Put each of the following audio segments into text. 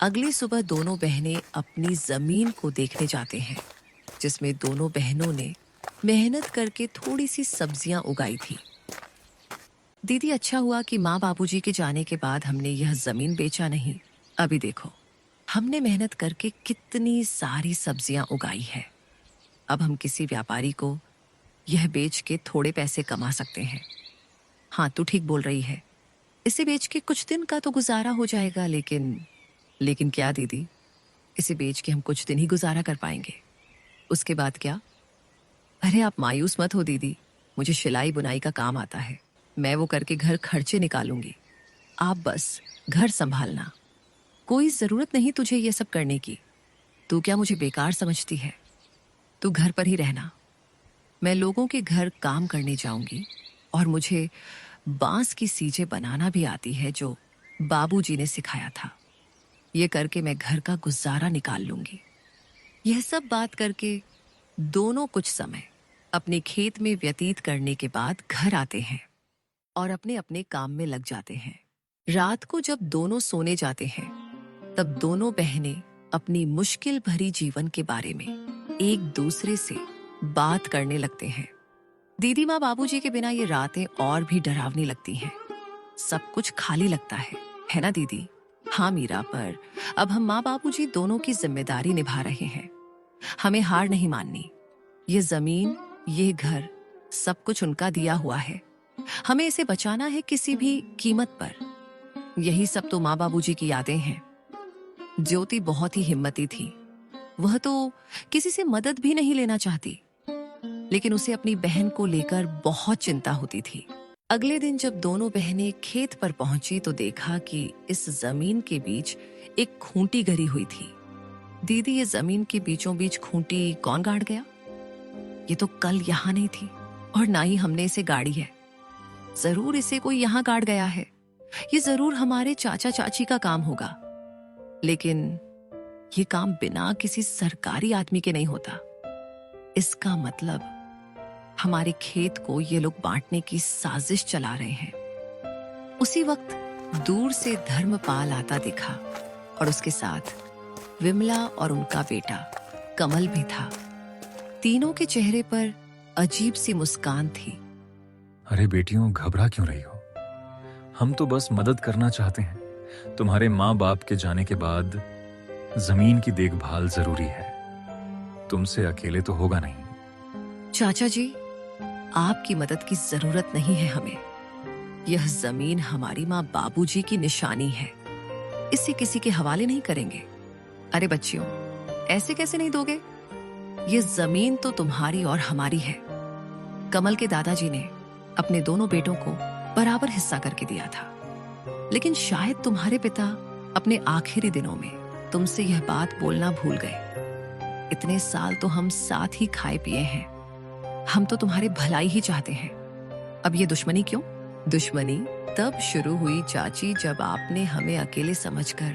अगली सुबह दोनों बहनें अपनी जमीन को देखने जाते हैं, जिसमें दोनों बहनों ने मेहनत करके थोड़ी सी सब्जियां उगाई थी। दीदी, अच्छा हुआ कि माँ बाबूजी के जाने के बाद हमने यह जमीन बेचा नहीं। अभी देखो, हमने मेहनत करके कितनी सारी सब्जियां उगाई है। अब हम किसी व्यापारी को यह बेच के थोड़े पैसे कमा सकते हैं। हाँ, तू ठीक बोल रही है। इसे बेच के कुछ दिन का तो गुजारा हो जाएगा, लेकिन लेकिन क्या दीदी, इसे बेच के हम कुछ दिन ही गुजारा कर पाएंगे। उसके बाद क्या? अरे आप मायूस मत हो दीदी, मुझे सिलाई बुनाई का काम आता है। मैं वो करके घर खर्चे निकालूंगी। आप बस घर संभालना। कोई जरूरत नहीं तुझे ये सब करने की। तू क्या मुझे बेकार समझती है? तू घर पर ही रहना। मैं लोगों के घर काम करने जाऊंगी और मुझे बांस की सीजें बनाना भी आती है, जो बाबूजी ने सिखाया था। ये करके मैं घर का गुजारा निकाल लूंगी। यह सब बात करके दोनों कुछ समय अपने खेत में व्यतीत करने के बाद घर आते हैं और अपने अपने काम में लग जाते हैं। रात को जब दोनों सोने जाते हैं, तब दोनों बहनें अपनी मुश्किल भरी जीवन के बारे में एक दूसरे से बात करने लगते हैं। दीदी, माँ बाबूजी के बिना ये रातें और भी डरावनी लगती हैं। सब कुछ खाली लगता है ना दीदी? हाँ मीरा, पर अब हम माँ बाबूजी दोनों की जिम्मेदारी निभा रहे हैं। हमें हार नहीं माननी। ये जमीन, ये घर, सब कुछ उनका दिया हुआ है। हमें इसे बचाना है किसी भी कीमत पर। यही सब तो माँ बाबूजी की यादें हैं। ज्योति बहुत ही हिम्मती थी। वह तो किसी से मदद भी नहीं लेना चाहती, लेकिन उसे अपनी बहन को लेकर बहुत चिंता होती थी। अगले दिन जब दोनों बहनें खेत पर पहुंची तो देखा कि इस जमीन के बीच एक खूंटी गड़ी हुई थी। दीदी, ये जमीन के बीचों बीच खूंटी कौन गाड़ गया? ये तो कल यहाँ नहीं थी और ना ही हमने इसे गाड़ी है। जरूर इसे कोई यहाँ गाड़ गया है। ये जरूर हमारे चाचा चाची का काम होगा। लेकिन ये काम बिना किसी सरकारी आदमी के नहीं होता। इसका मतलब हमारे खेत को ये लोग बांटने की साजिश चला रहे हैं। उसी वक्त दूर से धर्मपाल आता दिखा और उसके साथ विमला और उनका बेटा कमल भी था। तीनों के चेहरे पर अजीब सी मुस्कान थी। अरे बेटियों, घबरा क्यों रही हो? हम तो बस मदद करना चाहते हैं। तुम्हारे माँ बाप के जाने के बाद जमीन की देखभाल जरूरी है। तुमसे अकेले तो होगा नहीं। चाचा जी, आपकी मदद की जरूरत नहीं है हमें। यह जमीन हमारी माँ बाबूजी की निशानी है। इसे किसी के हवाले नहीं करेंगे। अरे बच्चियों, ऐसे कैसे नहीं दोगे? ये जमीन तो तुम्हारी और हमारी है। कमल के दादाजी ने अपने दोनों बेटों को बराबर हिस्सा करके दिया था, लेकिन शायद तुम्हारे पिता अपने आखिरी दिनों में तुमसे यह बात बोलना भूल गए। इतने साल तो हम साथ ही खाए पिए हैं। हम तो तुम्हारे भलाई ही चाहते हैं। अब ये दुश्मनी क्यों? दुश्मनी तब शुरू हुई चाची, जब आपने हमें अकेले समझकर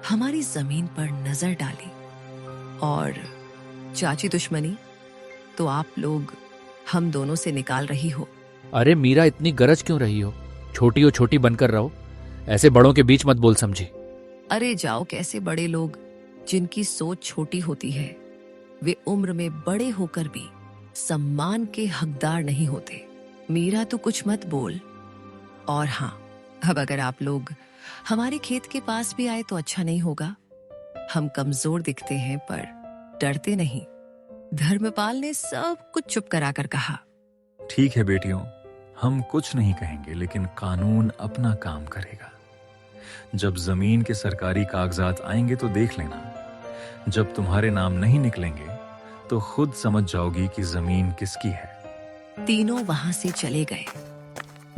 हमारी जमीन पर नजर डाली। और चाची, दुश्मनी तो आप लोग हम दोनों से निकाल रही हो। अरे मीरा, इतनी गरज क्यों रही हो? छोटी हो छोटी बनकर रहो। ऐसे बड़ों के बीच मत बोल समझी। अरे जाओ, कैसे बड़े लोग जिनकी सोच छोटी होती है, वे उम्र में बड़े होकर भी सम्मान के हकदार नहीं होते। मीरा, तो कुछ मत बोल। और हाँ, अब अगर आप लोग हमारे खेत के पास भी आए तो अच्छा नहीं होगा। हम कमजोर दिखते हैं पर डरते नहीं। धर्मपाल ने सब कुछ चुप कराकर कहा। ठीक है बेटियों, हम कुछ नहीं कहेंगे, लेकिन कानून अपना काम करेगा। जब जमीन के सरकारी कागजात आएंगे तो देख लेना। जब तुम्हारे नाम नहीं निकलेंगे तो खुद समझ जाओगी कि जमीन किसकी है। तीनों वहां से चले गए।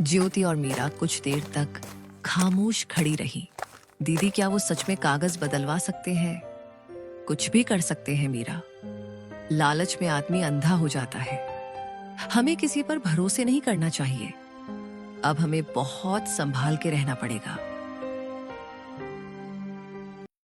ज्योति और मीरा कुछ देर तक खामोश खड़ी रही। दीदी, क्या वो सच में कागज बदलवा सकते हैं? कुछ भी कर सकते हैं मीरा। लालच में आदमी अंधा हो जाता है। हमें किसी पर भरोसे नहीं करना चाहिए। अब हमें बहुत संभाल के रहना पड़ेगा।